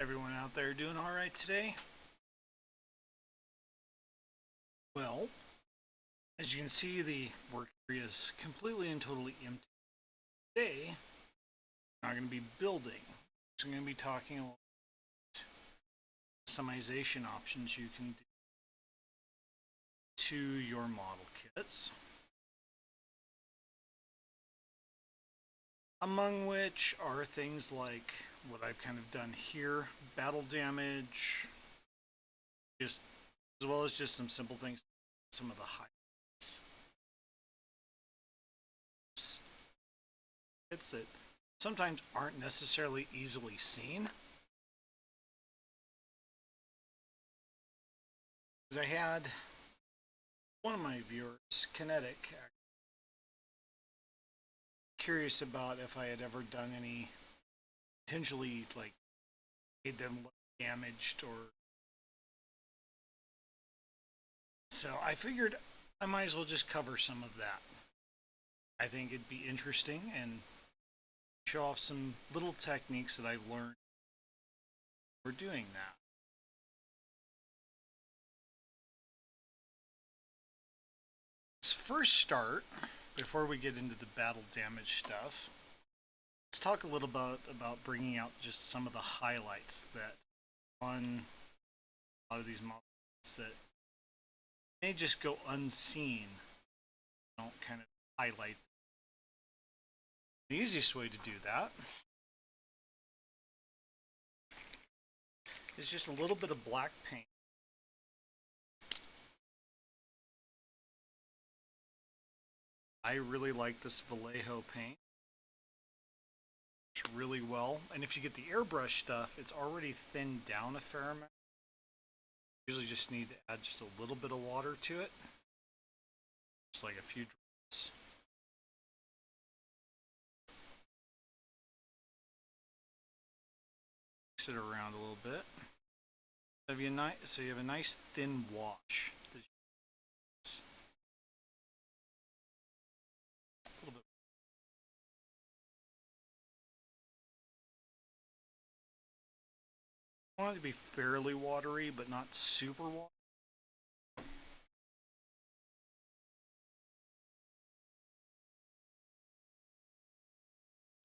Everyone out there doing all right today? Well, as you can see, the work area is completely and totally empty. Today, I'm not going to be building. So I'm going to be talking about customization options you can do to your model kits. Among which are things like what I've kind of done here, battle damage, just as well as just some simple things, some of the highlights. Hits that sometimes aren't necessarily easily seen. Because I had one of my viewers, Kinetic, curious about if I had ever done any potentially like made them look damaged or so I figured I might as well just cover some of that. I think it'd be interesting and show off some little techniques that I've learned for doing that. Let's first start, before we get into the battle damage stuff, let's talk a little about bringing out just some of the highlights that on a lot of these models that may just go unseen. Don't kind of highlight. The easiest way to do that is just a little bit of black paint. I really like this Vallejo paint. It's really well, and if you get the airbrush stuff, it's already thinned down a fair amount. You usually just need to add just a little bit of water to it, just like a few drops. Mix it around a little bit. So you have a nice thin wash. A little bit. I want it to be fairly watery, but not super watery.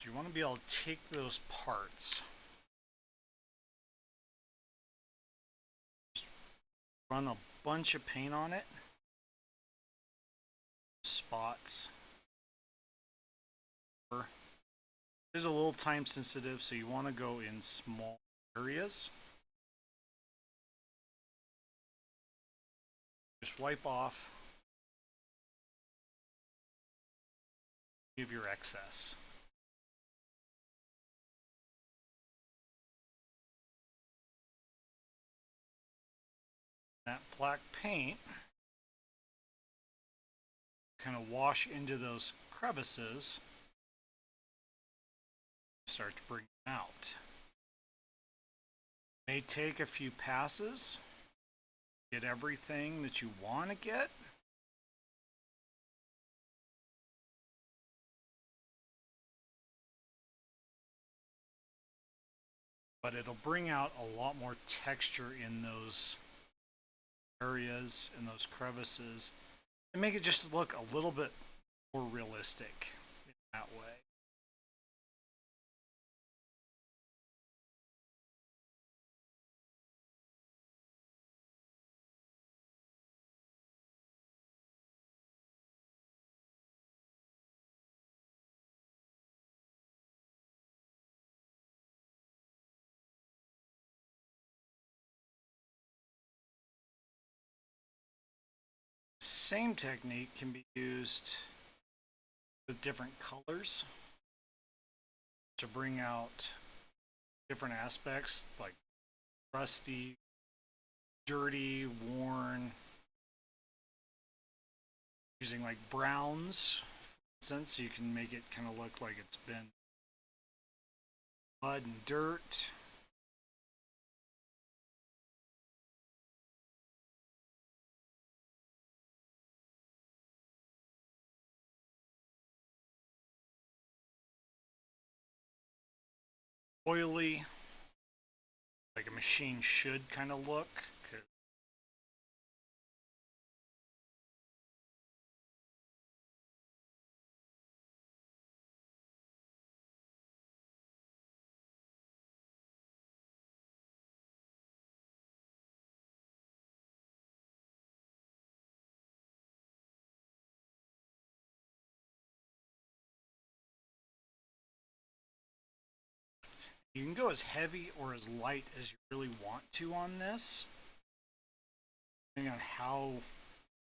You want to be able to take those parts, run a bunch of paint on it, spots. It is a little time sensitive, so you want to go in small areas. Just wipe off, give your excess. That black paint kind of wash into those crevices, start to bring them out. It may take a few passes, get everything that you want to get. But it'll bring out a lot more texture in those areas, in those crevices, and make it just look a little bit more realistic in that way. Same technique can be used with different colors to bring out different aspects like rusty, dirty, worn. Using like browns, for instance, you can make it kind of look like it's been mud and dirt. Oily, machine should kind of look. You can go as heavy or as light as you really want to on this, depending on how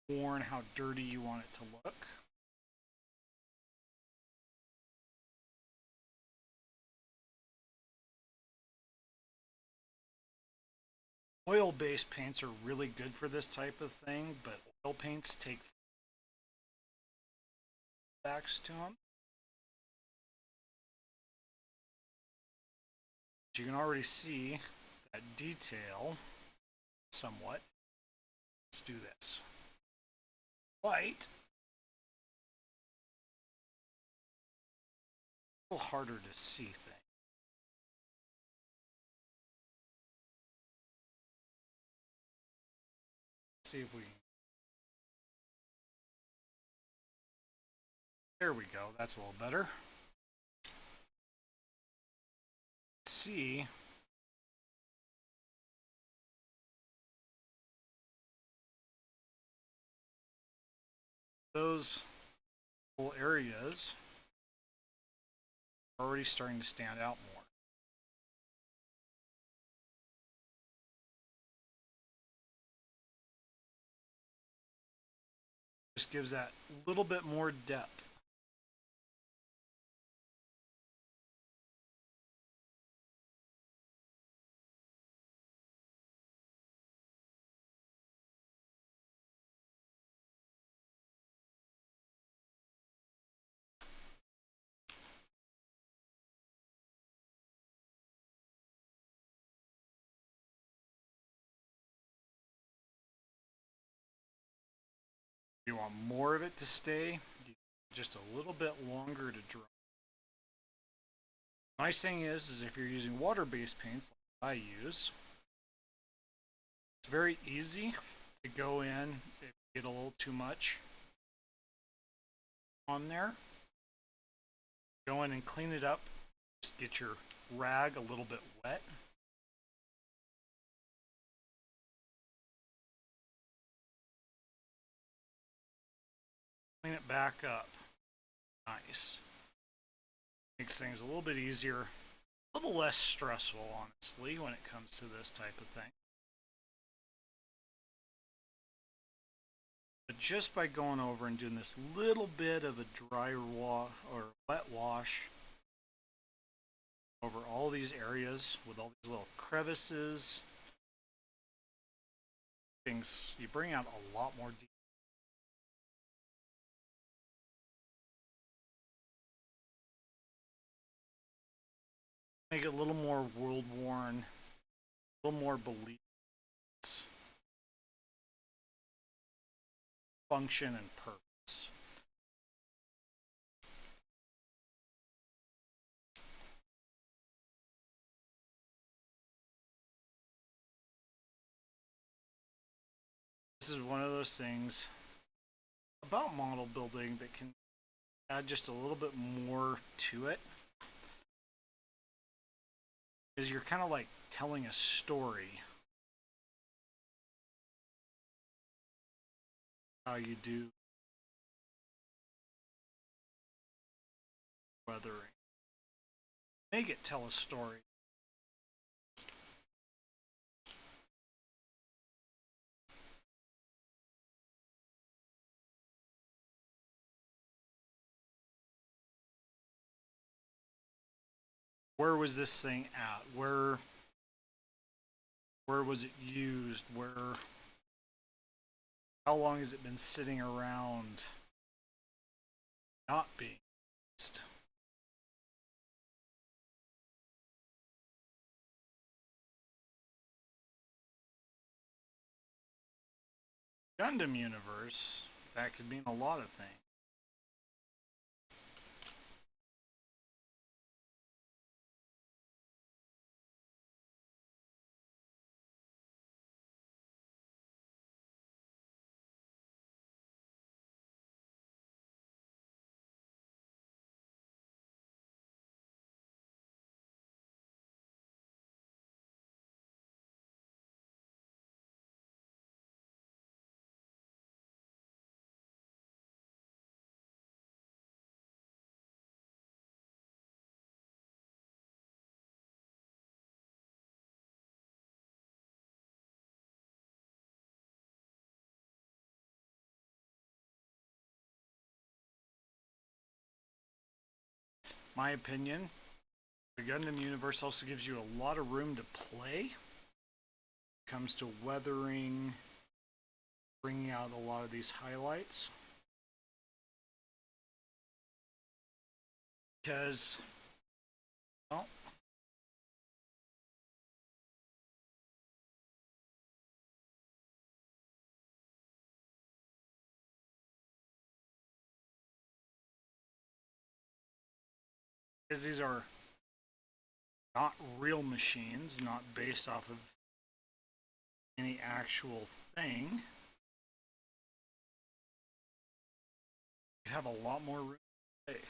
worn, how dirty you want it to look. Oil-based paints are really good for this type of thing, but oil paints take backs to them. But you can already see that detail somewhat. Let's do this. White. A little harder to see things. Let's see if we can. There we go. That's a little better. Let's see. Those little areas are already starting to stand out more. Just gives that little bit more depth. If you want more of it to stay, just a little bit longer to dry. Nice thing is if you're using water-based paints like I use, it's very easy to go in if you get a little too much on there. Go in and clean it up. Just get your rag a little bit wet. Clean it back up. Nice. Makes things a little bit easier, a little less stressful, honestly, when it comes to this type of thing. But just by going over and doing this little bit of a dry wash or wet wash over all these areas with all these little crevices, things, you bring out a lot more detail. Make it a little more world worn, a little more believable. Function and purpose. This is one of those things about model building that can add just a little bit more to it. Is you're kind of like telling a story. How you do weathering. Make it tell a story. Where was this thing at? Where was it used? How long has it been sitting around not being used? Gundam universe, that could mean a lot of things. My opinion, the Gundam universe also gives you a lot of room to play. When it comes to weathering, bringing out a lot of these highlights. Because, well, because these are not real machines, not based off of any actual thing, you have a lot more room to play.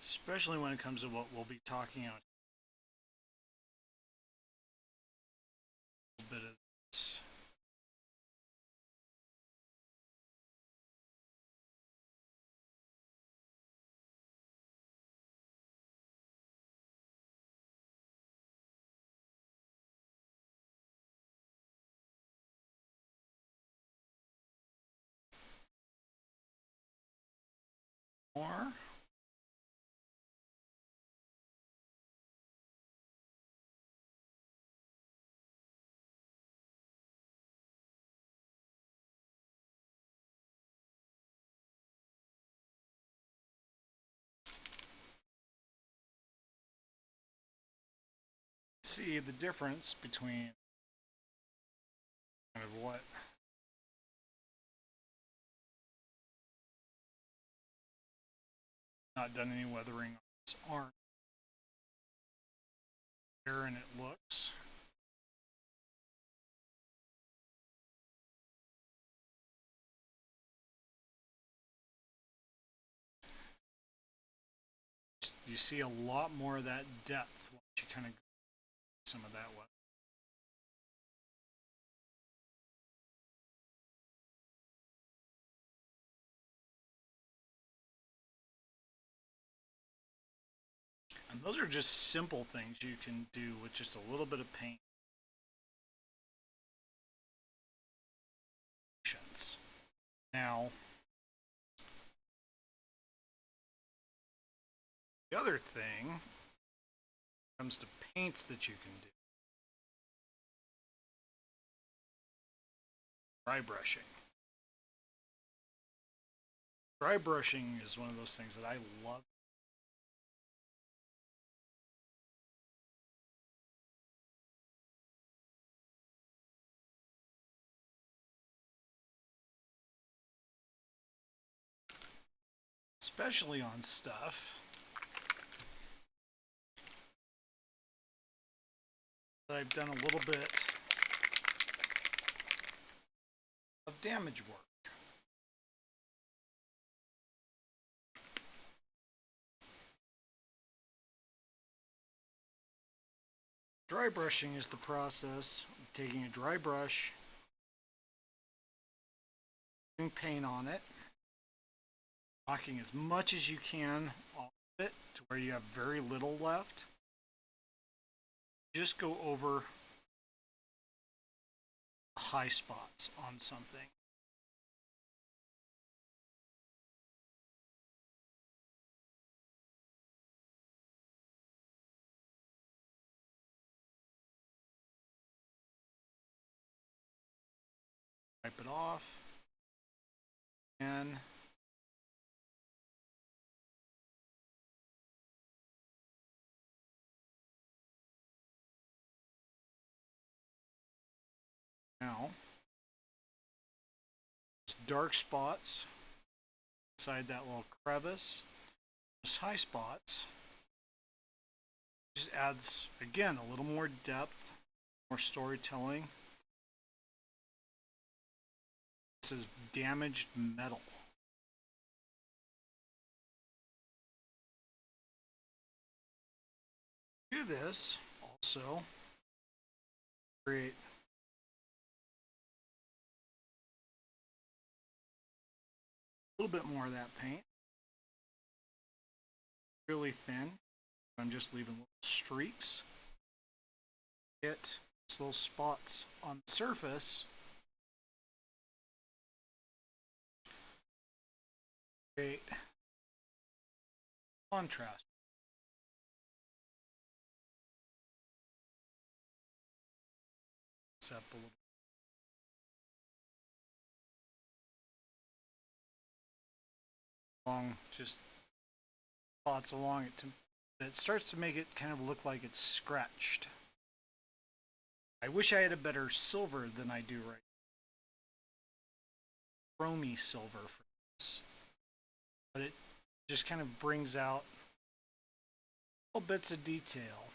Especially when it comes to what we'll be talking about. A little bit of this. More. See the difference between kind of what not done any weathering on this arm here, and it looks. You see a lot more of that depth once you kind of go some of that weather. And those are just simple things you can do with just a little bit of paint. Now, the other thing comes to paints that you can do. Dry brushing. Dry brushing is one of those things that I love. Especially on stuff that I've done a little bit of damage work. Dry brushing is the process of taking a dry brush, putting paint on it, knocking as much as you can off of it to where you have very little left. Just go over high spots on something. Wipe it off. And now, dark spots inside that little crevice, those high spots, just adds, again, a little more depth, more storytelling. This is damaged metal. Do this also create A little bit more of that paint. Really thin. I'm just leaving little streaks. Get these little spots on the surface. Create contrast. Up a little. Long, just spots along it that starts to make it kind of look like it's scratched. I wish I had a better silver than I do right now. Chromy silver for this. But it just kind of brings out little bits of detail.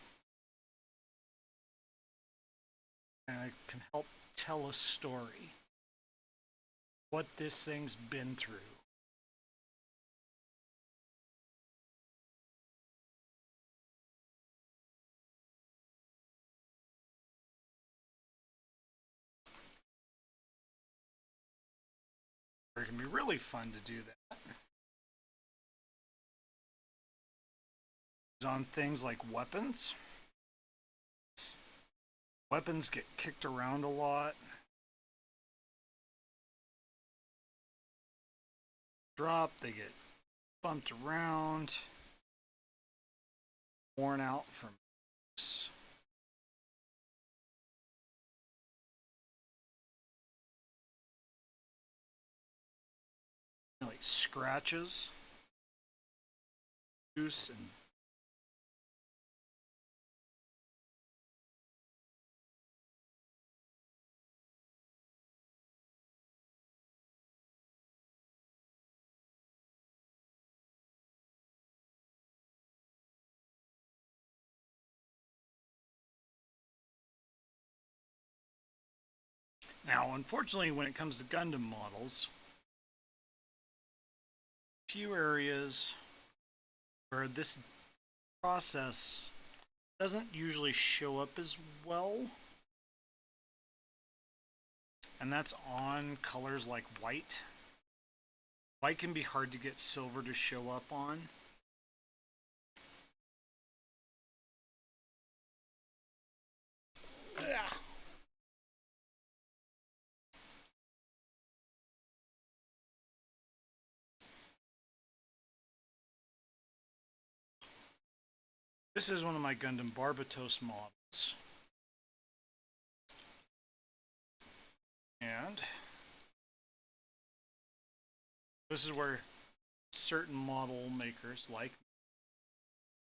And it can help tell a story. What this thing's been through. It can be really fun to do that. On things like weapons. Weapons get kicked around a lot. Drop, they get bumped around. Worn out from use. Like scratches. Use and now, unfortunately, when it comes to Gundam models, few areas where this process doesn't usually show up as well, and that's on colors like white. White can be hard to get silver to show up on. Ugh. This is one of my Gundam Barbatos models. And this is where certain model makers like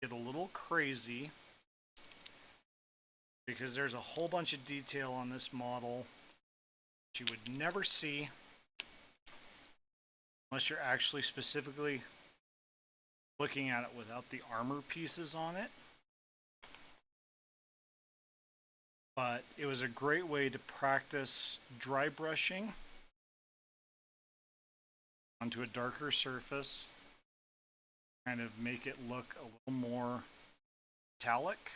get a little crazy because there's a whole bunch of detail on this model that you would never see unless you're actually specifically looking at it without the armor pieces on it. But it was a great way to practice dry brushing onto a darker surface, kind of make it look a little more metallic.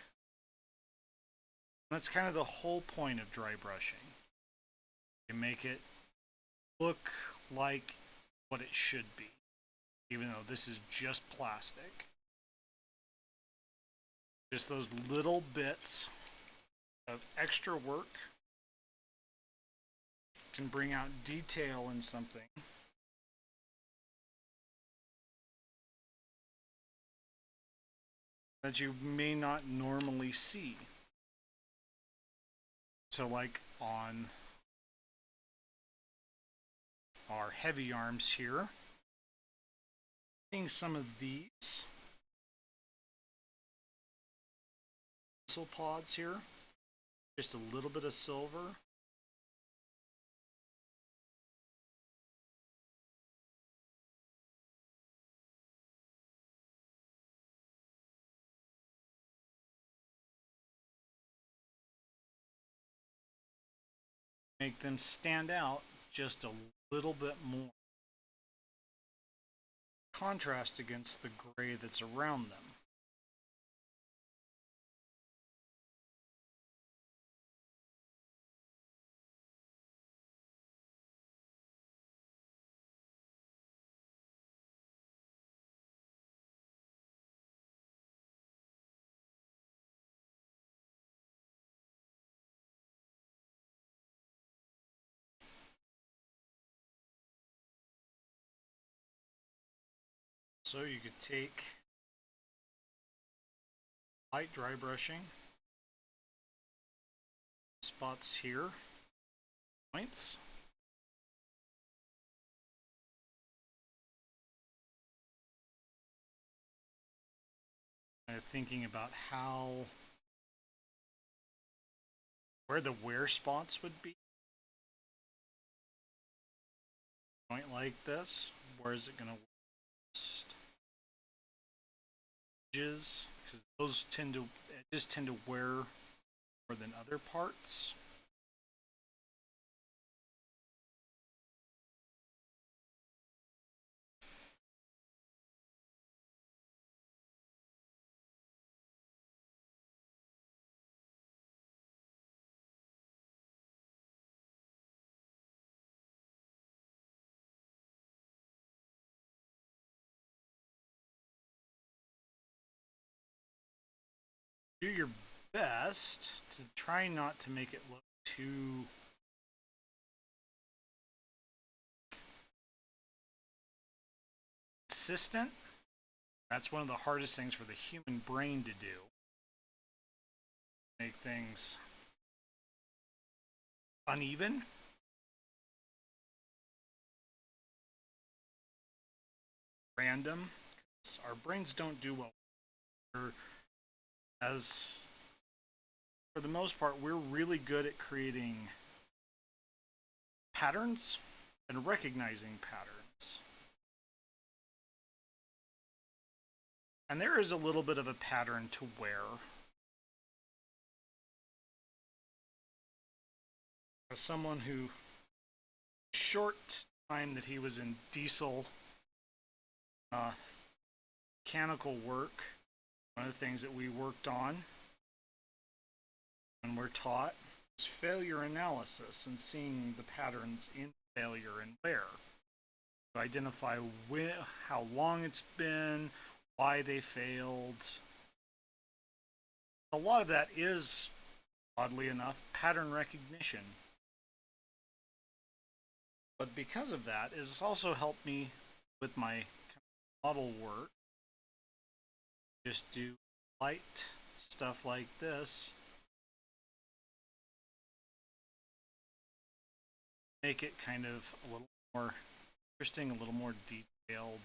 That's kind of the whole point of dry brushing. You make it look like what it should be, even though this is just plastic. Just those little bits of extra work can bring out detail in something that you may not normally see. So like on our heavy arms here, seeing some of these missile pods here, just a little bit of silver. Make them stand out just a little bit more. Contrast against the gray that's around them. So you could take light dry brushing, spots here, points. Kind of thinking about where the wear spots would be. Point like this, where is it going to worst? Edges, because those edges tend to wear more than other parts. Do your best to try not to make it look too consistent. That's one of the hardest things for the human brain to do. Make things uneven. Random. Our brains don't do well. As for the most part, we're really good at creating patterns and recognizing patterns. And there is a little bit of a pattern to wear. As someone who, short time that he was in diesel mechanical work, one of the things that we worked on and we're taught is failure analysis and seeing the patterns in failure and wear. To identify how long it's been, why they failed. A lot of that is, oddly enough, pattern recognition. But because of that, it's also helped me with my model work. Just do light stuff like this. Make it kind of a little more interesting, a little more detailed.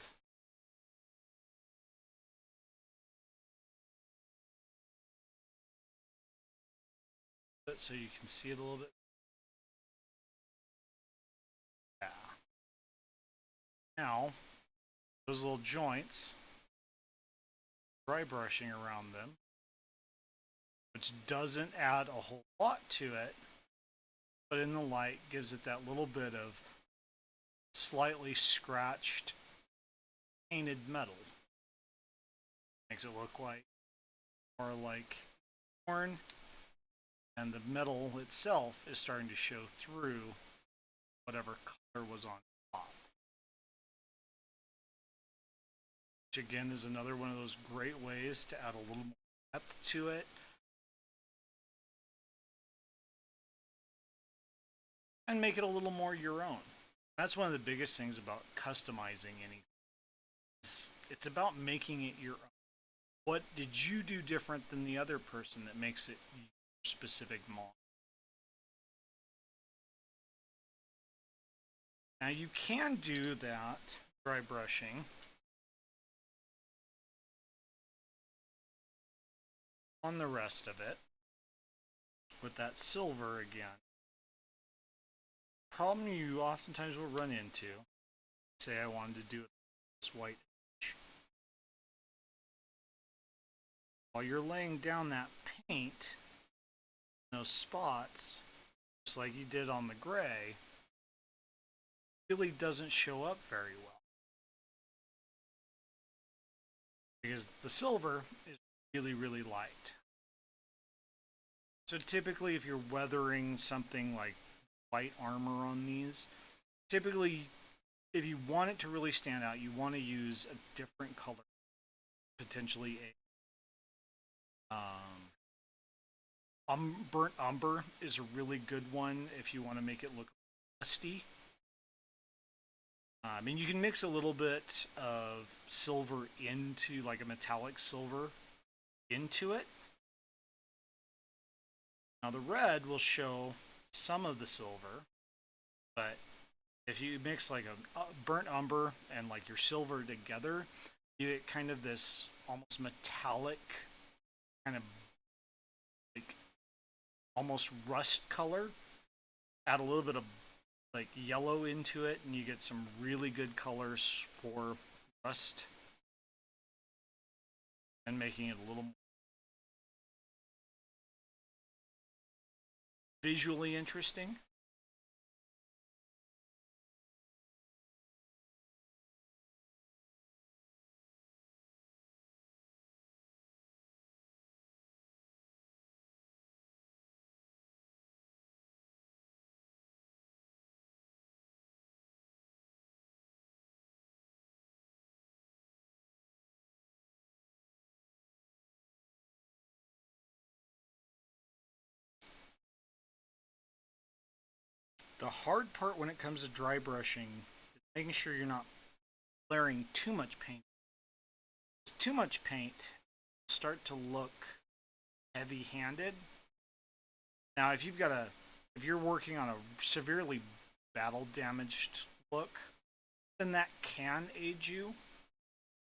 So you can see it a little bit. Yeah. Now, those little joints, dry brushing around them, which doesn't add a whole lot to it, but in the light gives it that little bit of slightly scratched painted metal. Makes it look like more like corn, and the metal itself is starting to show through whatever color was on top. Which again is another one of those great ways to add a little more depth to it. And make it a little more your own. That's one of the biggest things about customizing anything. It's about making it your own. What did you do different than the other person that makes it your specific model? Now you can do that dry brushing on the rest of it with that silver again. Problem you oftentimes will run into, say I wanted to do it this white edge. While you're laying down that paint, those spots, just like you did on the gray, really doesn't show up very well. Because the silver is really, really light. So typically if you're weathering something like white armor on these, typically if you want it to really stand out, you want to use a different color. Potentially a burnt umber is a really good one if you want to make it look rusty. I mean, you can mix a little bit of silver into, like a metallic silver into it. Now the red will show some of the silver, but if you mix like a burnt umber and like your silver together, you get kind of this almost metallic, kind of like almost rust color. Add a little bit of like yellow into it, and you get some really good colors for rust and making it a little more visually interesting. The hard part when it comes to dry brushing is making sure you're not layering too much paint. Too much paint start to look heavy-handed. Now, if you're working on a severely battle damaged look, then that can aid you.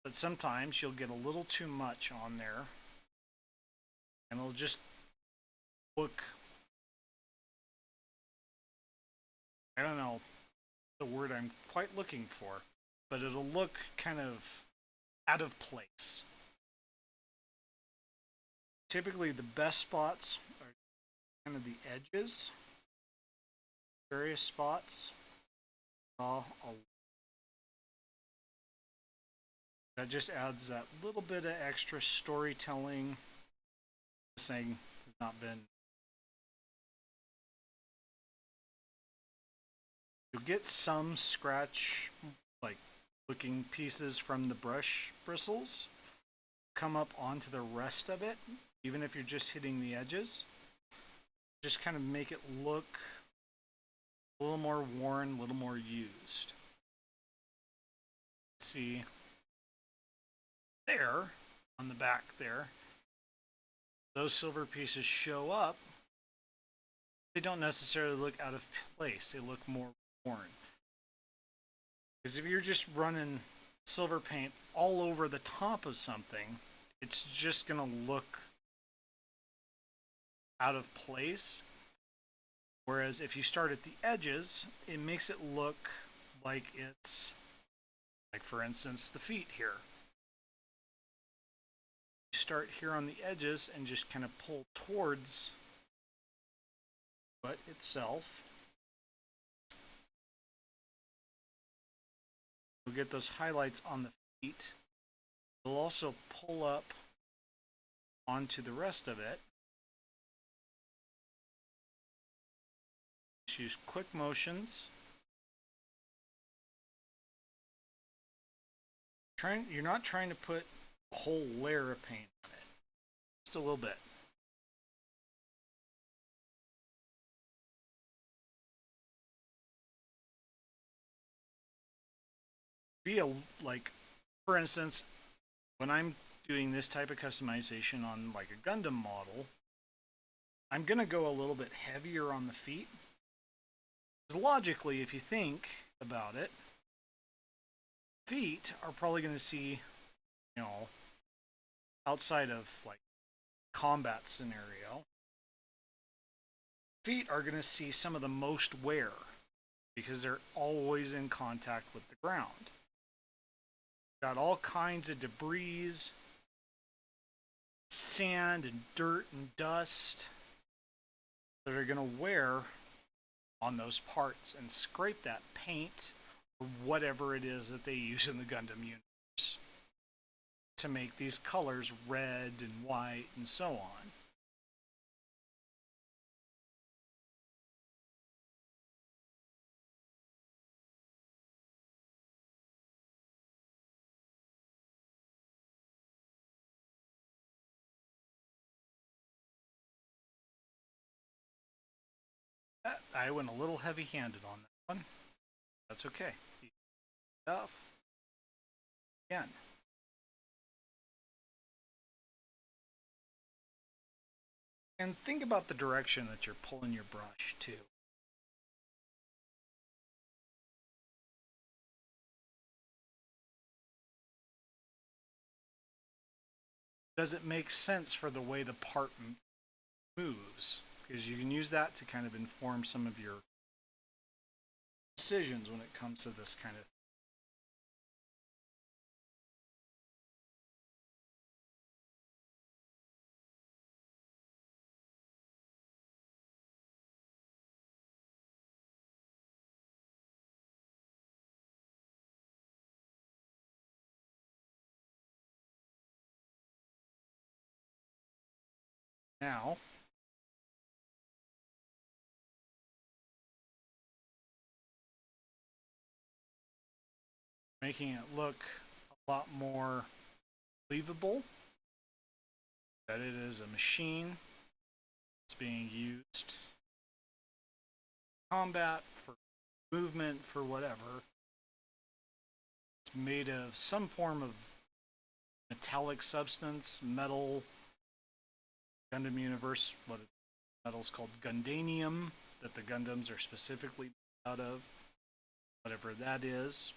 But sometimes you'll get a little too much on there, and it'll just look, I don't know the word I'm quite looking for, but it'll look kind of out of place. Typically, the best spots are kind of the edges, various spots. That just adds that little bit of extra storytelling. This thing has not been. You'll get some scratch, like looking pieces from the brush bristles come up onto the rest of it, even if you're just hitting the edges. Just kind of make it look a little more worn, a little more used. See there on the back there, those silver pieces show up. They don't necessarily look out of place, they look more worn. Because if you're just running silver paint all over the top of something, it's just going to look out of place. Whereas if you start at the edges, it makes it look like it's, like for instance, the feet here. You start here on the edges and just kind of pull towards the foot itself. You'll get those highlights on the feet. You'll also pull up onto the rest of it. Just use quick motions. You're not trying to put a whole layer of paint on it. Just a little bit. Like, for instance, when I'm doing this type of customization on like a Gundam model, I'm going to go a little bit heavier on the feet. Because logically, if you think about it, feet are probably going to see, you know, outside of like combat scenario, feet are going to see some of the most wear because they're always in contact with the ground. Got all kinds of debris, sand and dirt and dust that are going to wear on those parts and scrape that paint or whatever it is that they use in the Gundam universe to make these colors red and white and so on. I went a little heavy-handed on that one. That's okay. stuff. Again. And think about the direction that you're pulling your brush too. Does it make sense for the way the part moves? Because you can use that to kind of inform some of your decisions when it comes to this kind of. Now, making it look a lot more believable that it is a machine that's being used for combat, for movement, for whatever. It's made of some form of metallic substance, metal. Gundam universe, what metal is called Gundanium, that the Gundams are specifically out of, whatever that is.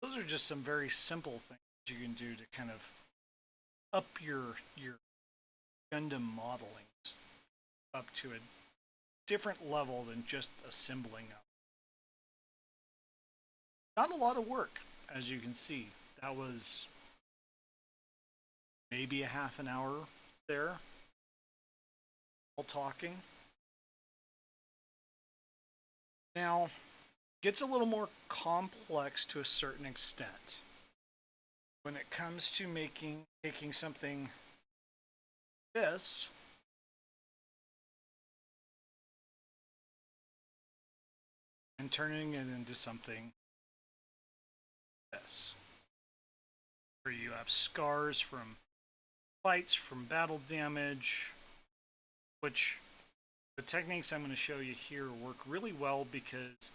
Those are just some very simple things you can do to kind of up your Gundam modeling up to a different level than just assembling them. Not a lot of work, as you can see. That was maybe a half an hour there, all talking. Now, gets a little more complex to a certain extent when it comes to taking something this and turning it into something this, where you have scars from fights, from battle damage, which the techniques I'm going to show you here work really well because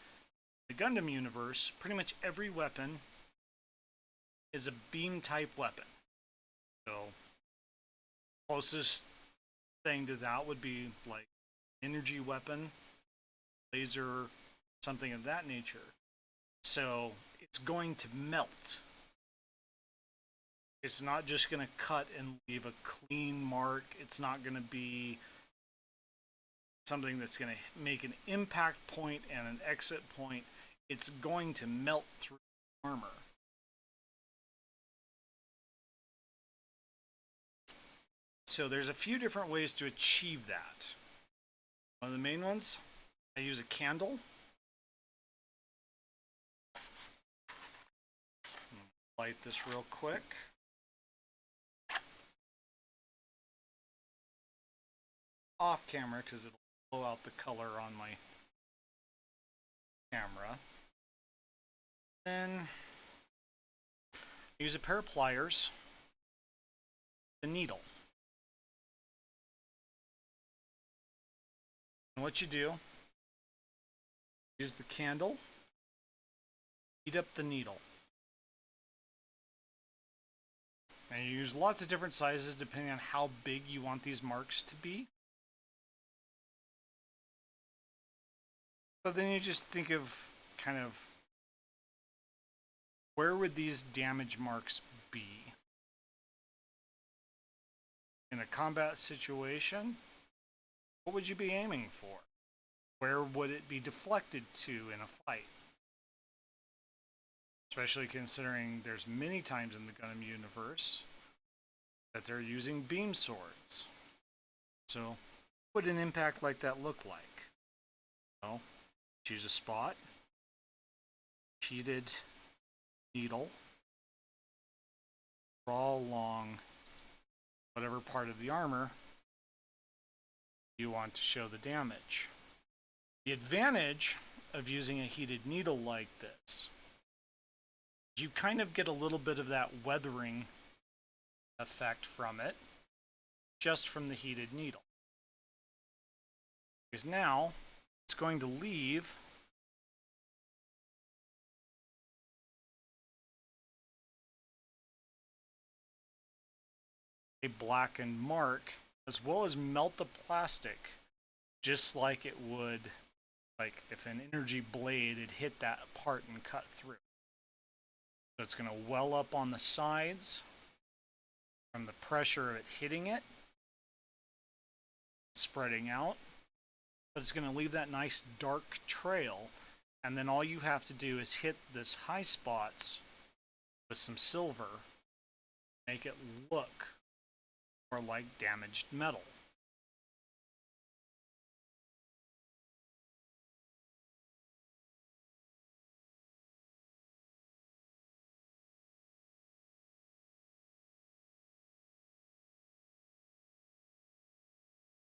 in the Gundam universe, pretty much every weapon is a beam type weapon. So, closest thing to that would be like energy weapon, laser, something of that nature. So, it's going to melt. It's not just going to cut and leave a clean mark. It's not going to be something that's going to make an impact point and an exit point. It's going to melt through armor. So there's a few different ways to achieve that. One of the main ones, I use a candle. Light this real quick. Off camera because it'll blow out the color on my camera. Then use a pair of pliers, a needle. And what you do, use the candle, heat up the needle. And you use lots of different sizes depending on how big you want these marks to be. So then you just think of kind of where would these damage marks be? In a combat situation, what would you be aiming for? Where would it be deflected to in a fight? Especially considering there's many times in the Gundam universe that they're using beam swords. So, what would an impact like that look like? Well, choose a spot, heated needle, draw along whatever part of the armor you want to show the damage. The advantage of using a heated needle like this, you kind of get a little bit of that weathering effect from it, just from the heated needle. Because now it's going to leave a blackened mark, as well as melt the plastic, just like it would, like if an energy blade had hit that part and cut through. So it's going to well up on the sides from the pressure of it hitting it, spreading out, but it's going to leave that nice dark trail, and then all you have to do is hit this high spots with some silver, make it look more like damaged metal.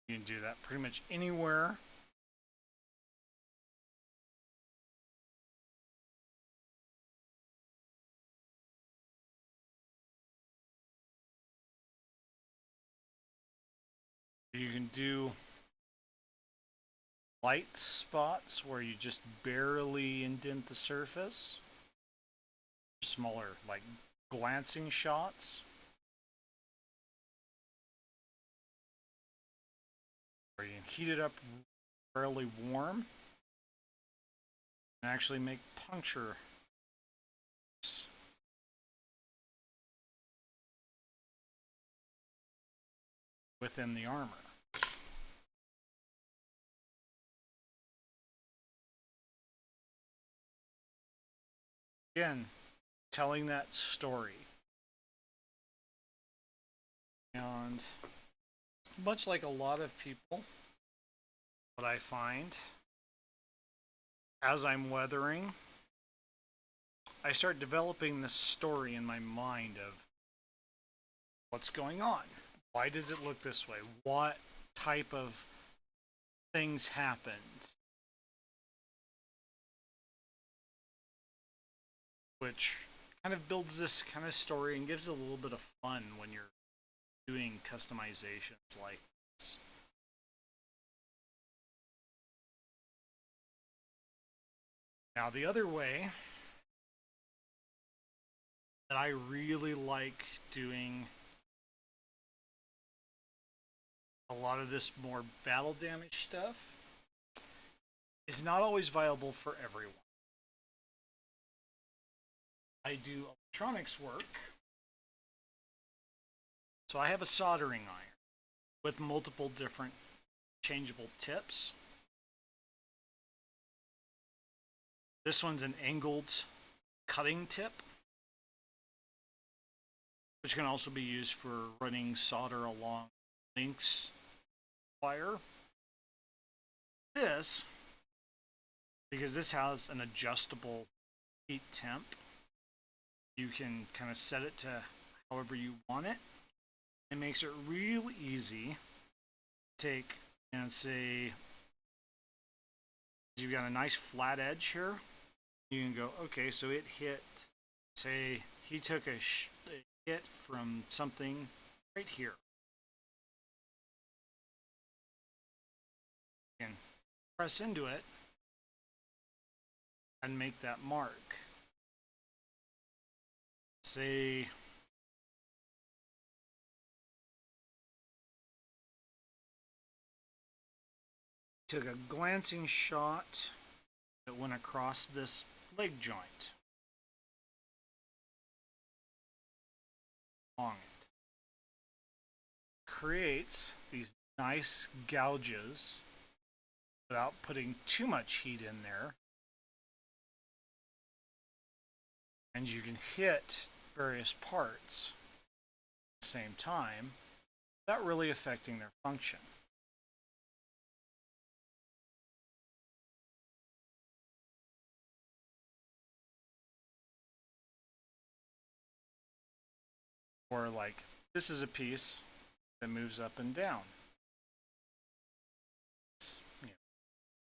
You can do that pretty much anywhere. You can do light spots where you just barely indent the surface. Smaller, like glancing shots. Where you can heat it up fairly warm and actually make puncture within the armor. Again, telling that story. And much like a lot of people, what I find as I'm weathering, I start developing this story in my mind of what's going on. Why does it look this way? What type of things happened? Which kind of builds this kind of story and gives it a little bit of fun when you're doing customizations like this. Now, the other way that I really like doing a lot of this more battle damage stuff is not always viable for everyone. I do electronics work, so I have a soldering iron with multiple different changeable tips. This one's an angled cutting tip, which can also be used for running solder along links wire. This, because this has an adjustable heat temp, you can kind of set it to however you want it. It makes it real easy to take and say, you've got a nice flat edge here. You can go, okay, so it hit, say, he took a hit from something right here. You can press into it and make that mark. Say, took a glancing shot that went across this leg joint. Along it. Creates these nice gouges without putting too much heat in there. And you can hit various parts at the same time without really affecting their function. Or like, this is a piece that moves up and down.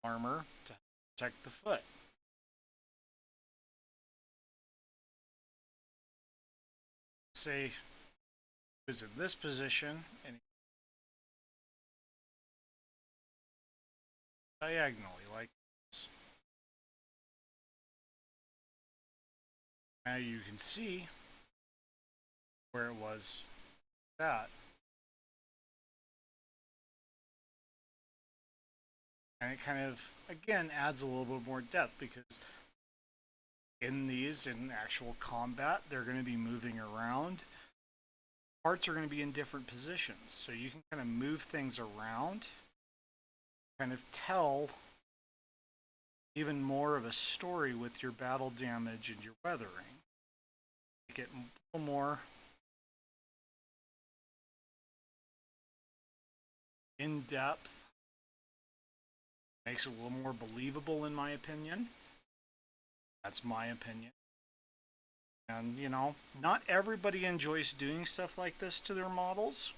armor to protect the foot. Say he was in this position and diagonally like this. Now you can see where it was that. And it kind of, again, adds a little bit more depth because in actual combat, they're going to be moving around. Parts are going to be in different positions. So you can kind of move things around, kind of tell even more of a story with your battle damage and your weathering. Make it a little more in depth. Makes it a little more believable, in my opinion. That's my opinion. And, you know, not everybody enjoys doing stuff like this to their models.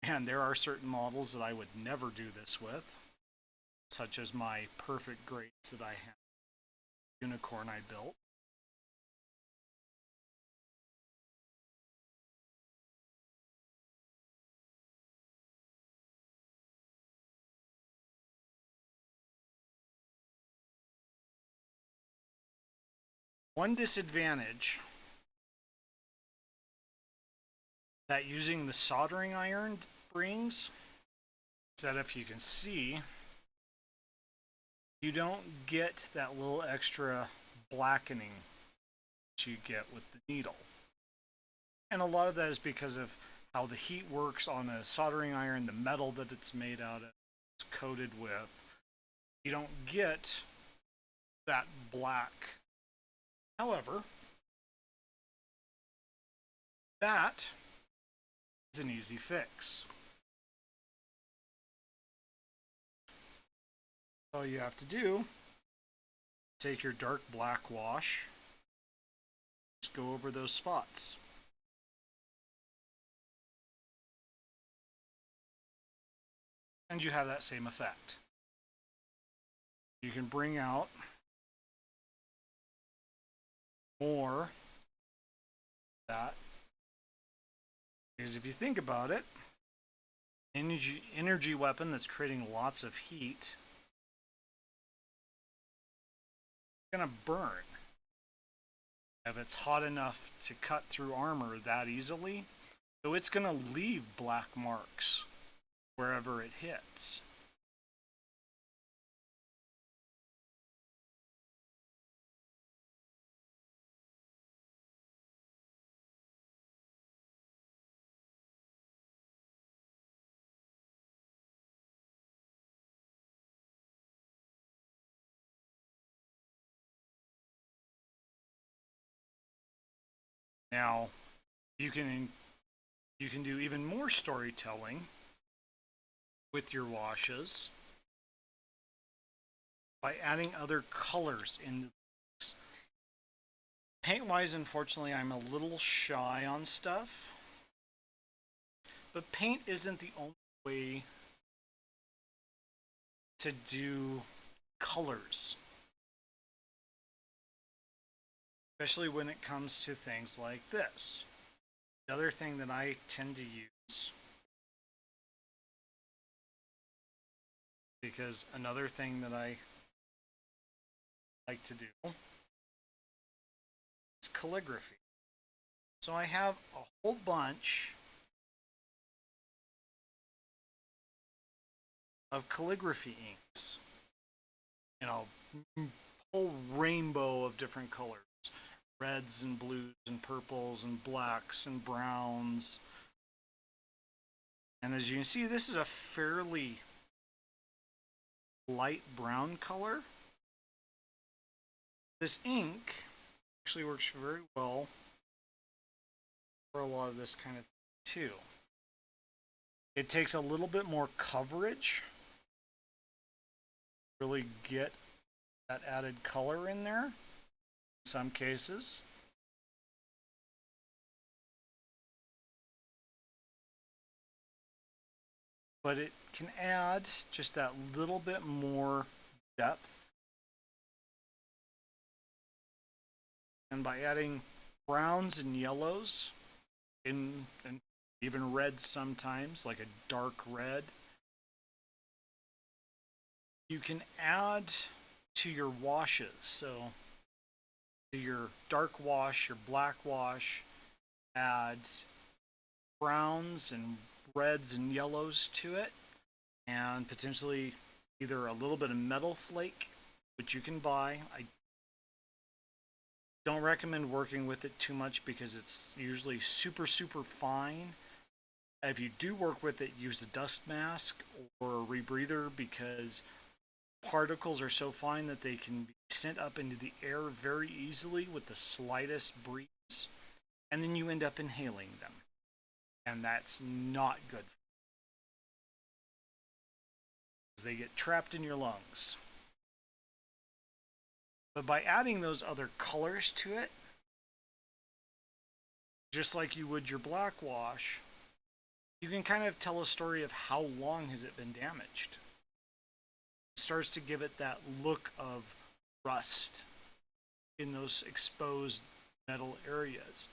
And there are certain models that I would never do this with, such as my perfect grades that I have. Unicorn I built. One disadvantage that using the soldering iron brings is that if you can see, you don't get that little extra blackening that you get with the needle. And a lot of that is because of how the heat works on a soldering iron, the metal that it's made out of, it's coated with. You don't get that black. However, that is an easy fix. All you have to do, take your dark black wash, just go over those spots. And you have that same effect. You can bring out more of that, because if you think about it, energy weapon that's creating lots of heat is going to burn. If it's hot enough to cut through armor that easily, so it's going to leave black marks wherever it hits. Now, you can do even more storytelling with your washes by adding other colors into this. Paint-wise, unfortunately, I'm a little shy on stuff, but paint isn't the only way to do colors, especially when it comes to things like this. The other thing that I tend to use, because another thing that I like to do is calligraphy. So I have a whole bunch of calligraphy inks, you know, whole rainbow of different colors. Reds and blues and purples and blacks and browns. And as you can see, this is a fairly light brown color. This ink actually works very well for a lot of this kind of thing too. It takes a little bit more coverage to really get that added color in there. Some cases. but it can add just that little bit more depth. And by adding browns and yellows, and even reds sometimes, like a dark red, you can add to your washes. So to your dark wash, your black wash, add browns and reds and yellows to it, and potentially either a little bit of metal flake, which you can buy. I don't recommend working with it too much because it's usually super, super fine. If you do work with it, use a dust mask or a rebreather because particles are so fine that they can be sent up into the air very easily with the slightest breeze, and then you end up inhaling them. And that's not good because they get trapped in your lungs. But by adding those other colors to it, just like you would your black wash, you can kind of tell a story of how long has it been damaged. It starts to give it that look of rust in those exposed metal areas.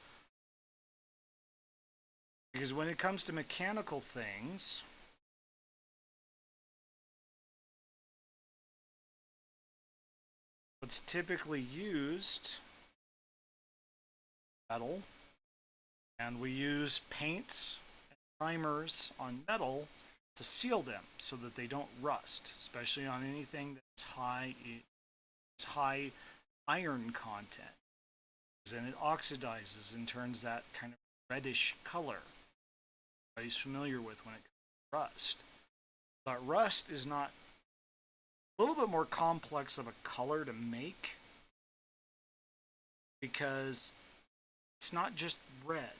Because when it comes to mechanical things, what's typically used, metal, and we use paints and primers on metal to seal them so that they don't rust, especially on anything that's high iron content. Then it oxidizes and turns that kind of reddish color everybody's familiar with when it comes to rust. But rust is not a little bit more complex of a color to make because it's not just red.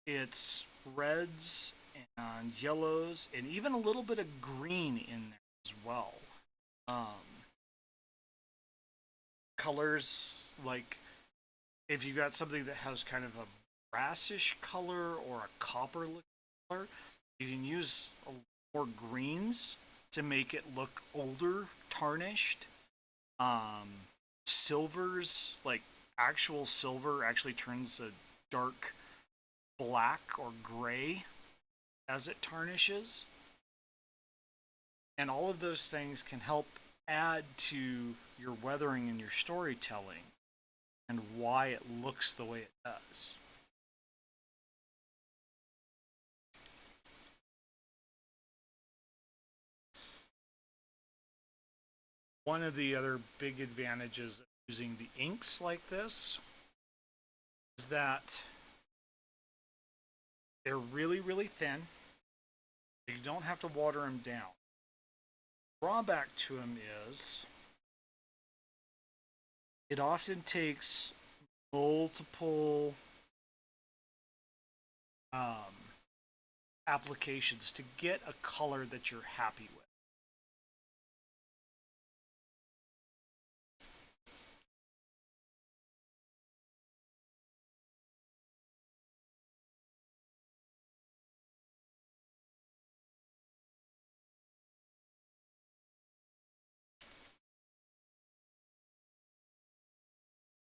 It's reds and yellows and even a little bit of green in there as well. Colors like if you got something that has kind of a brassish color or a copper looking color, you can use more greens to make it look older, tarnished. Silvers, like actual silver, actually turns a dark black or gray as it tarnishes. And all of those things can help add to your weathering and your storytelling and why it looks the way it does. One of the other big advantages of using the inks like this is that they're really, really thin. You don't have to water them down. The drawback to them is it often takes multiple applications to get a color that you're happy with.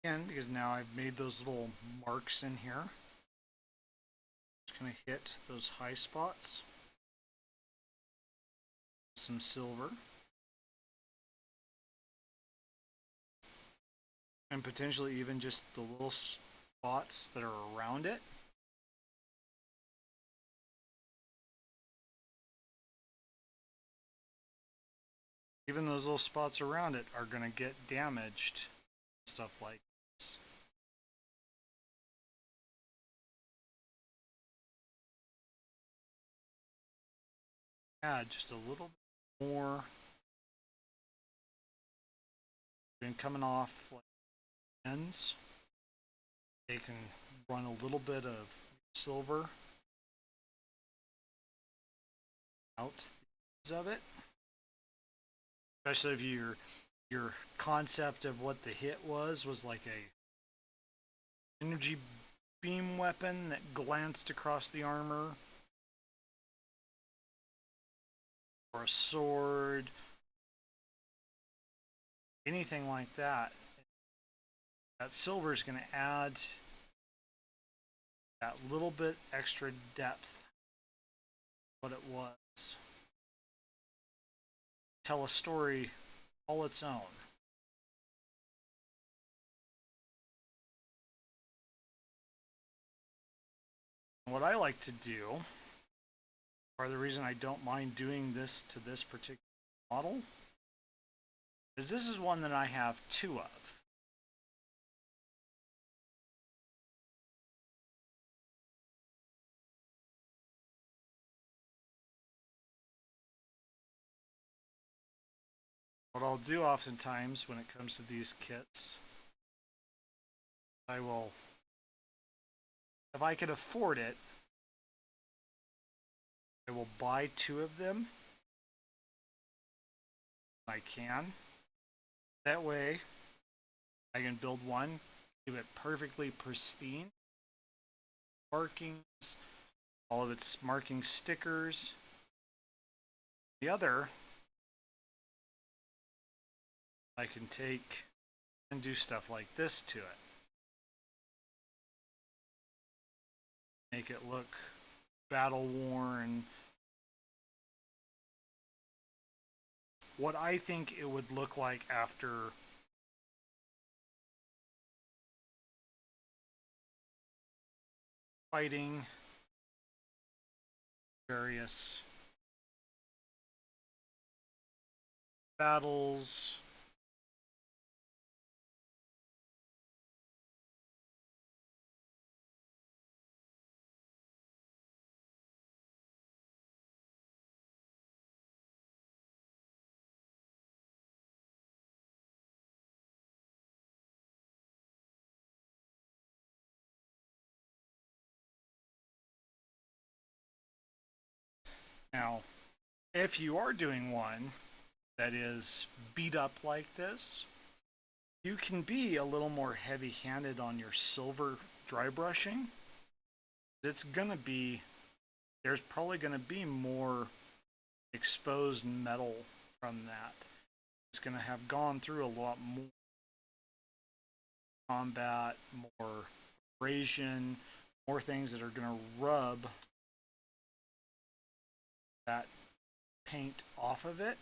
And because now I've made those little marks in here, just going to hit those high spots, some silver, and potentially even just the little spots that are around it. Even those little spots around it are going to get damaged, stuff like this. Add just a little bit more. And coming off like ends, they can run a little bit of silver out the ends of it. Especially if your concept of what the hit was like a energy beam weapon that glanced across the armor. or a sword, anything like that. That silver is going to add that little bit extra depth what it was. Tell a story all its own. What I like to do, or the reason I don't mind doing this to this particular model, is this is one that I have two of. What I'll do oftentimes when it comes to these kits, I will, if I can afford it, I will buy two of them. If I can. That way, I can build one, keep it perfectly pristine, markings, all of its marking stickers. The other, I can take and do stuff like this to it. Make it look battle worn. What I think it would look like after fighting various battles. Now, if you are doing one that is beat up like this, you can be a little more heavy-handed on your silver dry brushing. It's gonna be, there's probably gonna be more exposed metal from that. It's gonna have gone through a lot more combat, more abrasion, more things that are gonna rub that paint off of it,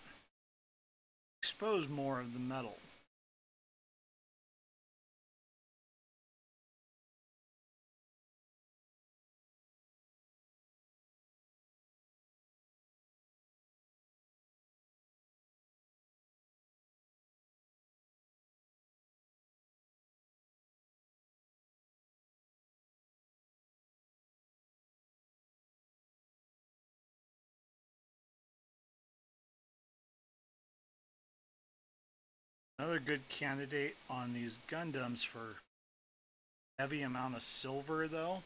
expose more of the metal. Another good candidate on these Gundams for heavy amount of silver though,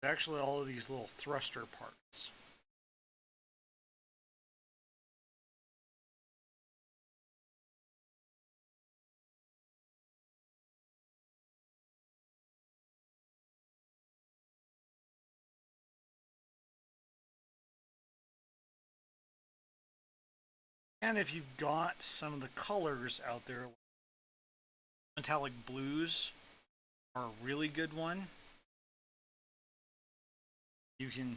is actually all of these little thruster parts. And if you've got some of the colors out there, metallic blues are a really good one. You can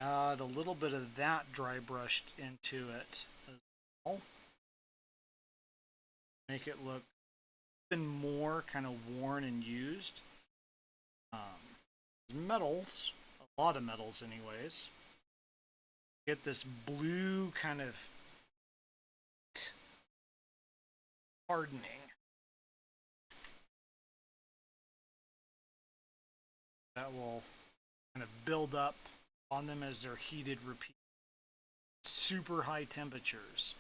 add a little bit of that dry brushed into it as well. Make it look even more kind of worn and used. Metals, a lot of metals anyways, get this blue kind of hardening. That will kind of build up on them as they're heated repeat. Super high temperatures.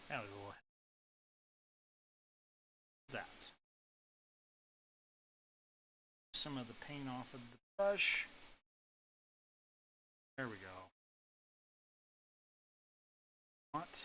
Now we will that. Some of the paint off of the brush. There we go. What?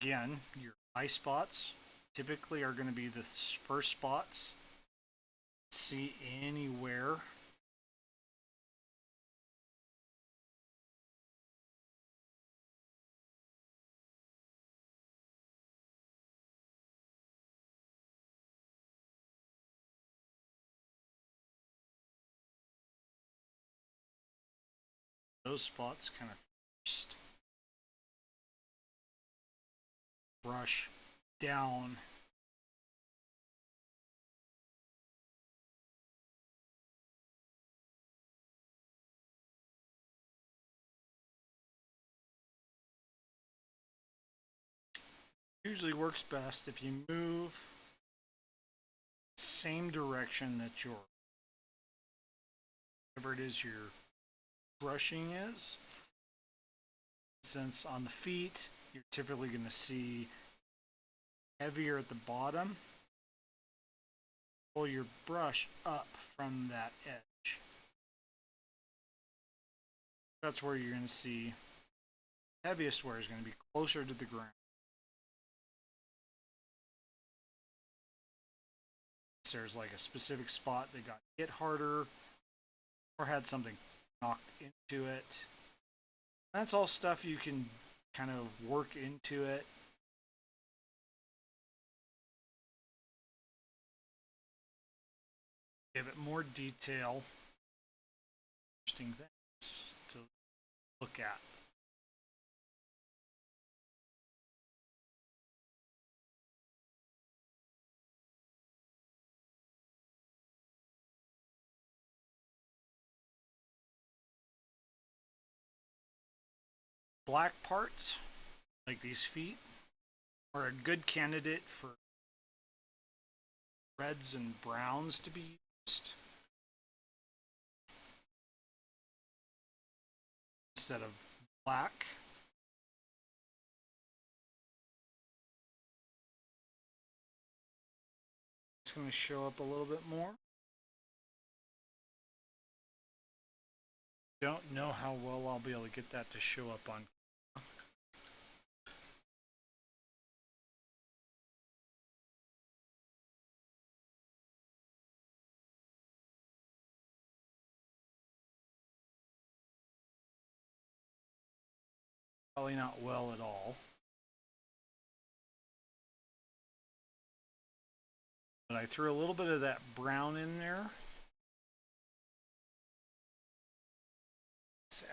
Again, your eye spots typically are going to be the first spots. See anywhere. Those spots kind of first. Brush down. Usually works best if you move same direction that your whatever it is your brushing is. Since on the feet, you're typically going to see heavier at the bottom. Pull your brush up from that edge. That's where you're going to see heaviest wear is going to be closer to the ground. So there's like a specific spot that got hit harder or had something knocked into it. That's all stuff you can kind of work into it. Give it more detail. Interesting things to look at. Black parts, like these feet, are a good candidate for reds and browns to be used instead of black. It's going to show up a little bit more. Don't know how well I'll be able to get that to show up on. Probably not well at all. But I threw a little bit of that brown in there. Sad.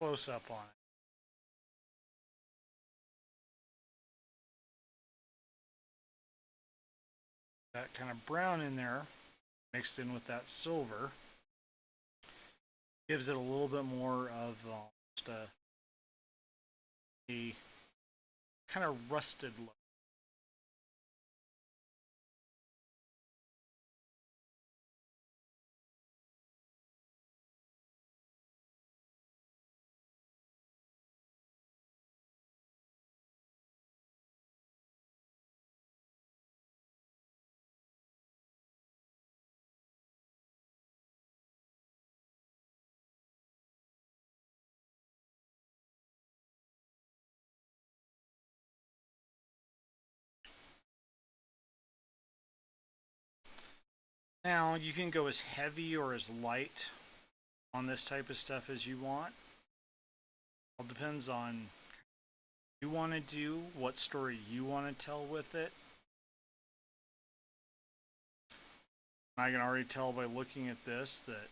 Close up on it. That kind of brown in there mixed in with that silver gives it a little bit more of just a kind of rusted look. Now you can go as heavy or as light on this type of stuff as you want. It all depends on what you want to do, what story you want to tell with it. I can already tell by looking at this that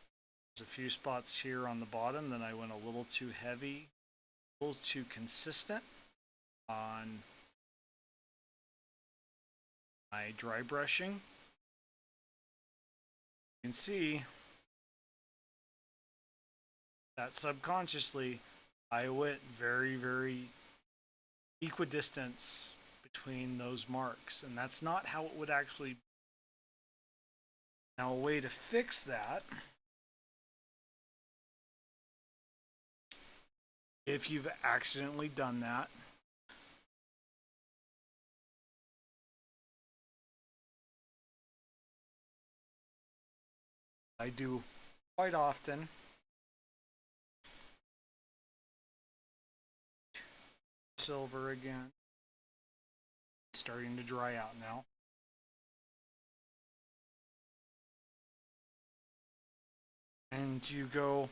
there's a few spots here on the bottom that I went a little too heavy, a little too consistent on my dry brushing. You can see that subconsciously I went very, very equidistance between those marks, and that's not how it would actually be. Now, a way to fix that, if you've accidentally done that, I do quite often. Silver again. It's starting to dry out now. And you go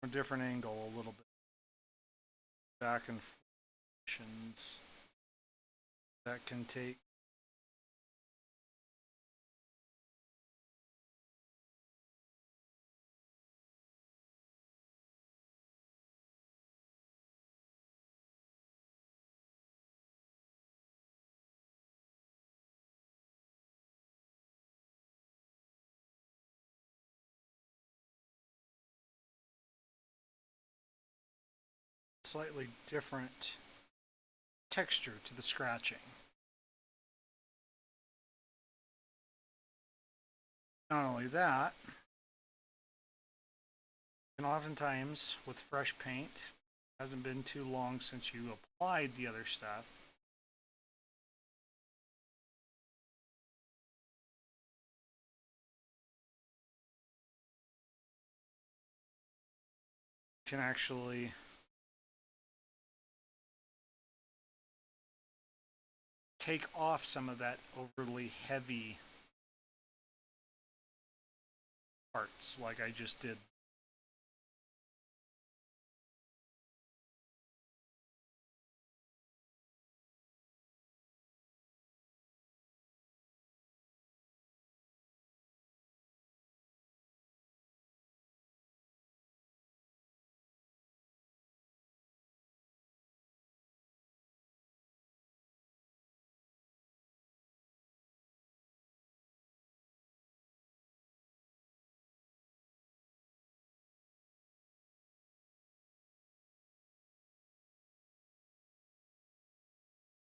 a different angle a little bit. Back and forth. That can take slightly different texture to the scratching. Not only that, and oftentimes with fresh paint, it hasn't been too long since you applied the other stuff. You can actually take off some of that overly heavy parts like I just did.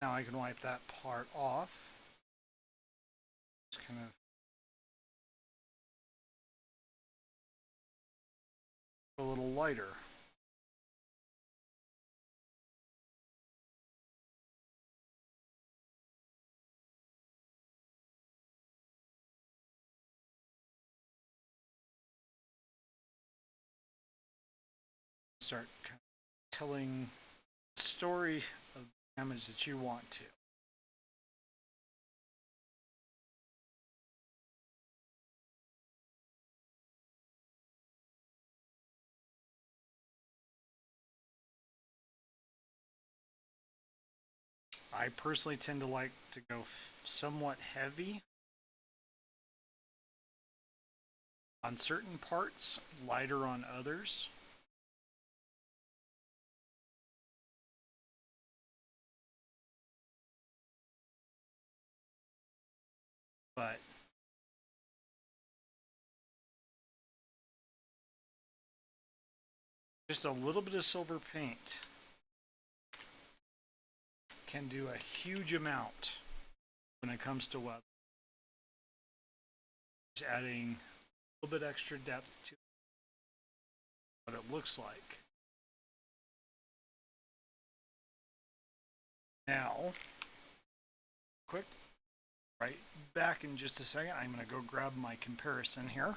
Now I can wipe that part off. Just kind of a little lighter. Start kind of telling the story of the damage that you want to. I personally tend to like to go somewhat heavy on certain parts, lighter on others. But just a little bit of silver paint can do a huge amount when it comes to weather. Just adding a little bit extra depth to what it looks like. Now, quick, right back in just a second. I'm going to go grab my comparison here.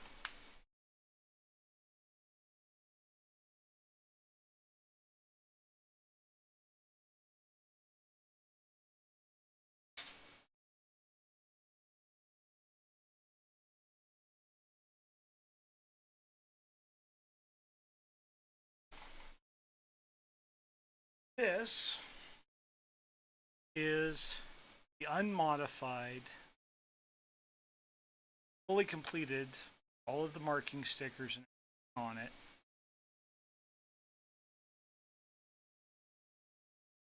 This is the unmodified, fully completed, all of the marking stickers on it.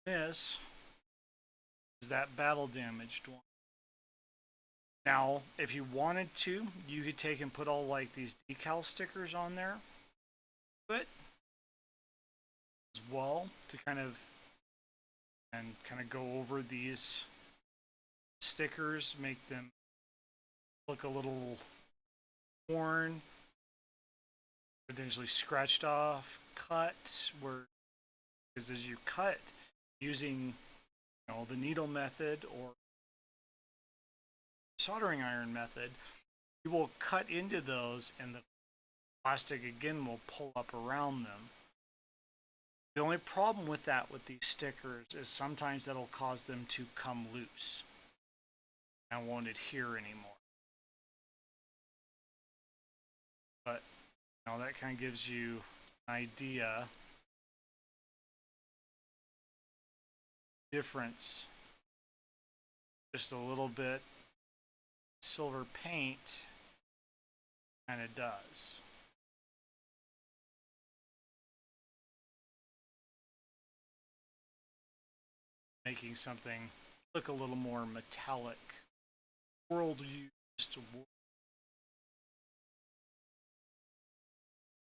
This is that battle damaged one. Now, if you wanted to, you could take and put all like these decal stickers on there, but as well to kind of go over these stickers, make them look a little worn, potentially scratched off, cut, where because as you cut using the needle method or soldering iron method, you will cut into those and the plastic again will pull up around them. The only problem with that with these stickers is sometimes that'll cause them to come loose and won't adhere anymore. But that kind of gives you an idea difference. Just a little bit silver paint kind of does. Making something look a little more metallic, world used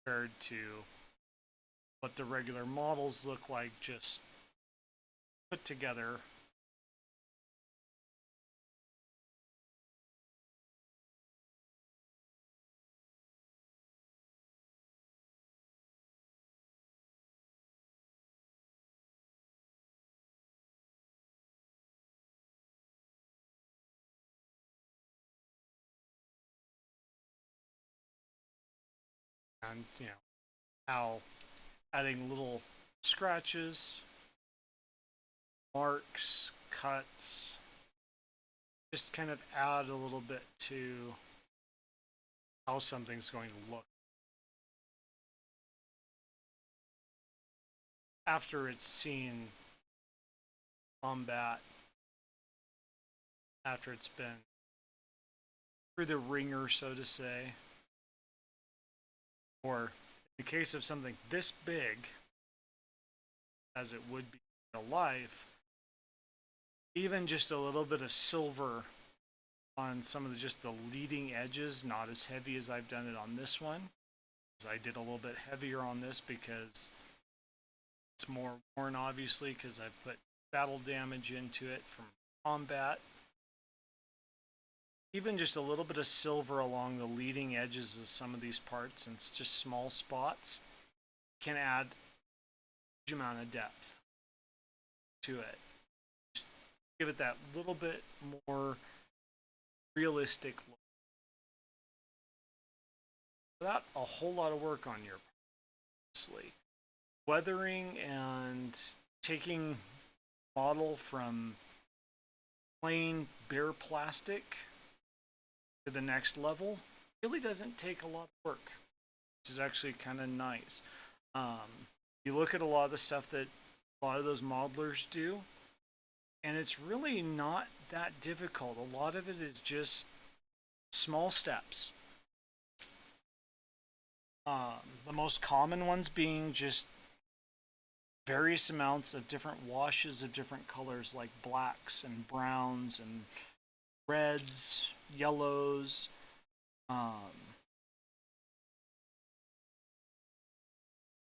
compared to what the regular models look like, just put together. And how adding little scratches, marks, cuts, just kind of add a little bit to how something's going to look after it's seen combat, after it's been through the ringer, so to say. Or in the case of something this big, as it would be in real life, even just a little bit of silver on some of just the leading edges, not as heavy as I've done it on this one. I did a little bit heavier on this because it's more worn, obviously, because I've put battle damage into it from combat. Even just a little bit of silver along the leading edges of some of these parts, and it's just small spots, can add a huge amount of depth to it. Just give it that little bit more realistic look. Without a whole lot of work on your part, honestly. Weathering and taking model from plain bare plastic to the next level really doesn't take a lot of work, which is actually kind of nice. You look at a lot of the stuff that a lot of those modelers do, and it's really not that difficult. A lot of it is just small steps. The most common ones being just various amounts of different washes of different colors, like blacks and browns and reds, yellows.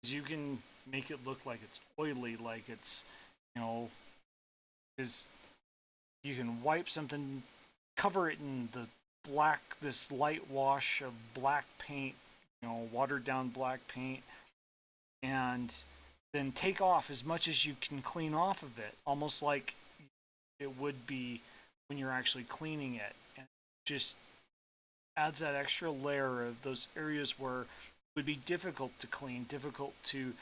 You can make it look like it's oily, like it's, is you can wipe something, cover it in the black, this light wash of black paint, watered down black paint, and then take off as much as you can clean off of it, almost like it would be when you're actually cleaning it. And just adds that extra layer of those areas where it would be difficult to clean, difficult to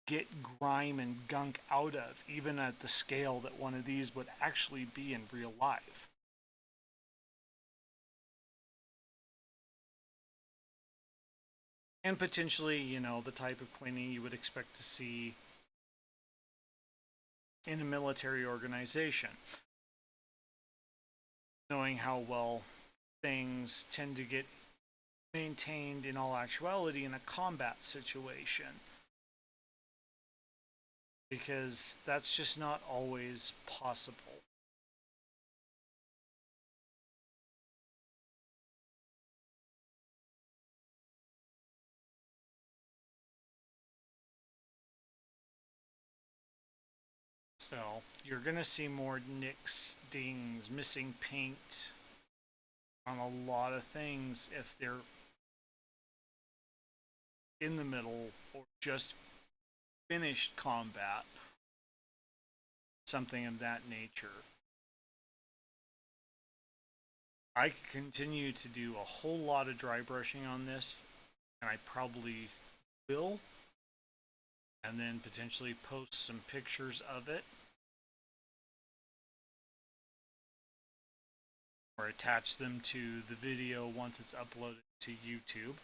get grime and gunk out of, even at the scale that one of these would actually be in real life. And potentially, the type of cleaning you would expect to see in a military organization. Knowing how well things tend to get maintained in all actuality in a combat situation. Because that's just not always possible. So you're going to see more nicks, dings, missing paint on a lot of things if they're in the middle or just finished combat. something of that nature. I could continue to do a whole lot of dry brushing on this, and I probably will, and then potentially post some pictures of it or attach them to the video once it's uploaded to YouTube.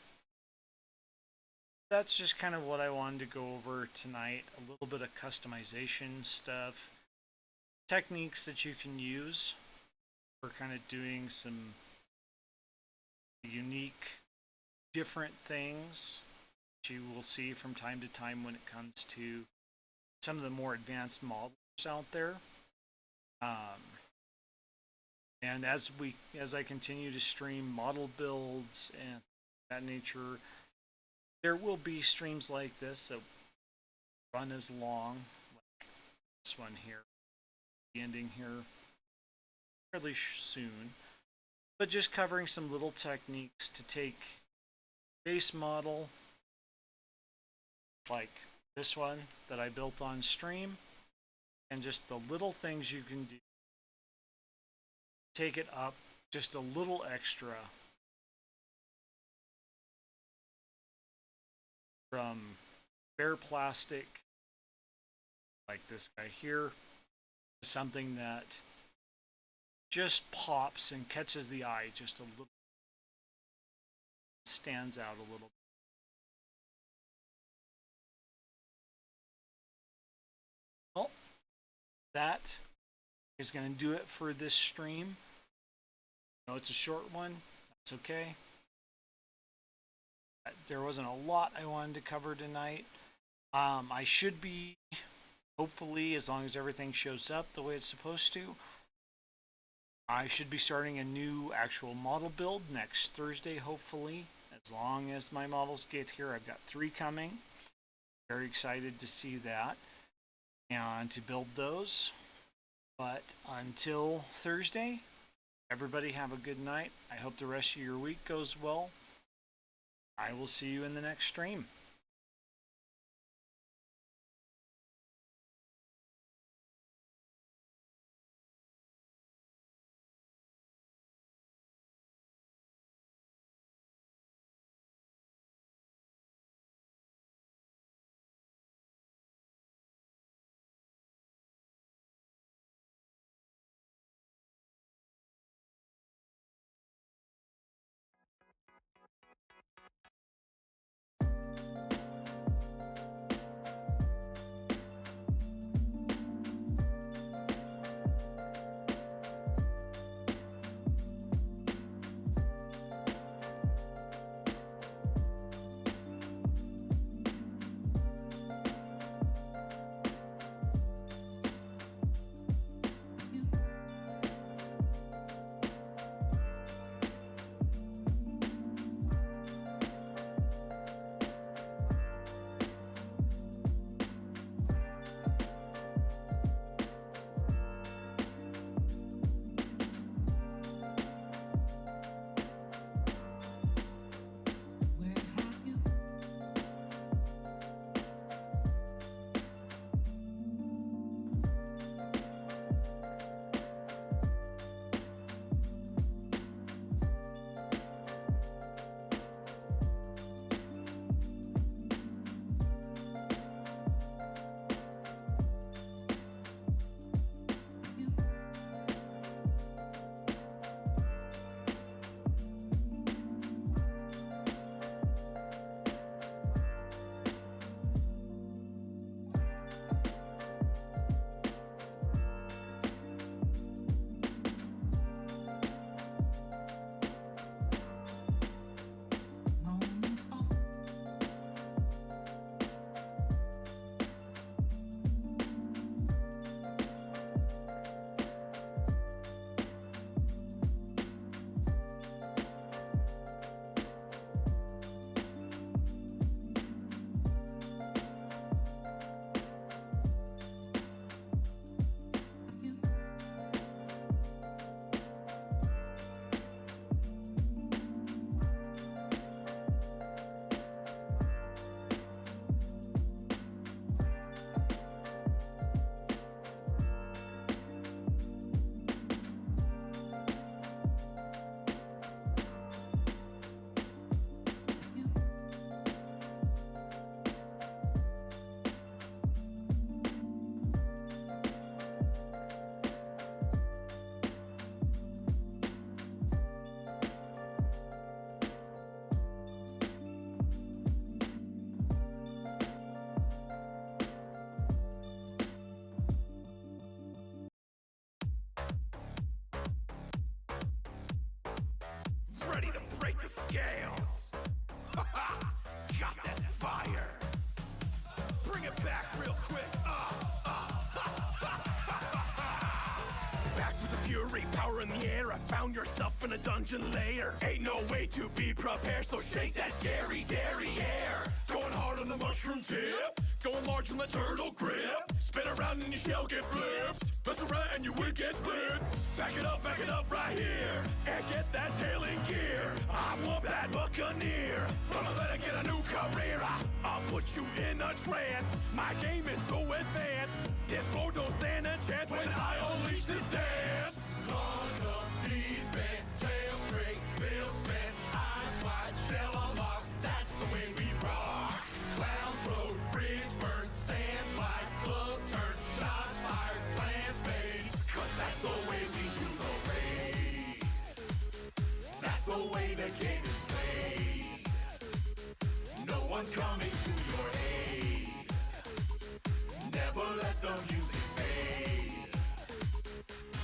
That's just kind of what I wanted to go over tonight. A little bit of customization stuff, techniques that you can use for kind of doing some unique, different things that you will see from time to time when it comes to some of the more advanced modelers out there. And as I continue to stream model builds and that nature, there will be streams like this that run as long, like this one here, the ending here fairly soon, but just covering some little techniques to take base model like this one that I built on stream, and just the little things you can do, take it up just a little extra from bare plastic like this guy here to something that just pops and catches the eye just a little, stands out a little. Well, that is going to do it for this stream. I know it's a short one. That's okay. There wasn't a lot I wanted to cover tonight. I should be, hopefully, as long as everything shows up the way it's supposed to, I should be starting a new actual model build next Thursday, hopefully. As long as my models get here, I've got 3 coming. Very excited to see that and to build those. But until Thursday, everybody have a good night. I hope the rest of your week goes well. I will see you in the next stream. the scales. Got that fire. Bring it back real quick. Back with the fury, power in the air. I found yourself in a dungeon lair. Ain't no way to be prepared, so shake that scary dairy air. Going hard on the mushroom tip, going large on the turtle grip. Spin around and your shell get flipped. Mess around and your wig gets split. Back it up right here, and get that tail in gear. I'm a bad buccaneer, gonna let it get a new career. I'll put you in a trance, my game is so advanced. This floor don't stand a chance when I unleash this dance. Claws up, knees bent, tail straight, bill spin, eyes wide, shell unlocked, that's the way we rock. Clowns road, bridge burn, sand slide, club turn, shots fired, plans made. Cause that's the way we do the raid. That's the way the game is played. No one's coming to your aid. Never let the music fade.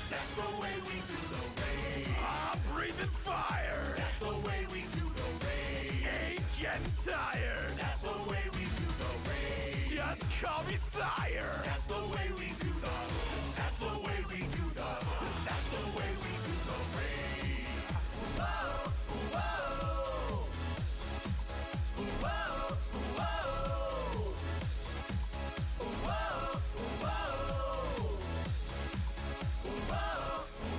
That's the way we do the raid. I'm breathing fire. That's the way we do the raid. Ain't getting tired. That's the way we do the raid. Just call me sire. That's the way we do the. That's the way we do the. That's the way we do the raid. Whoa, whoa, whoa,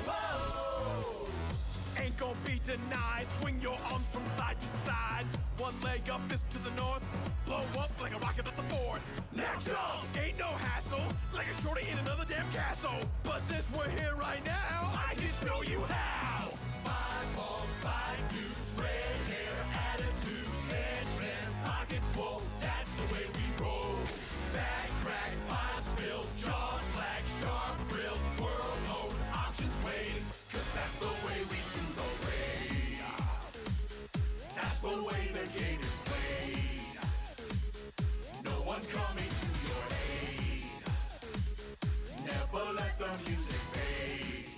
whoa. Ain't gon' be denied. Swing your arms from side to side. One leg up, fist to the north. Blow up like a rocket at the fourth. Now jump, ain't no hassle. Like a shorty in another damn castle. But since we're here right now, I can show you how. Five balls, five dudes, red hair, attitude, henchmen, pockets full. That's the way we roll. Back crack, pot spill, jaw slack, sharp grill, world mode, options waiting. Cause that's the way we do the raid. That's the way the game is played. No one's coming to your aid. Never let the music fade.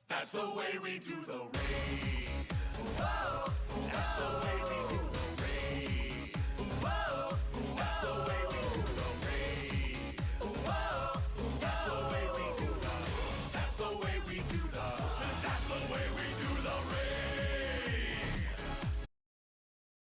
That's the way we do the raid. Whoa, that's the way we do the raid. Whoa, that's the way we do the raid. Whoa, that's the way we do the. That's the way we do the.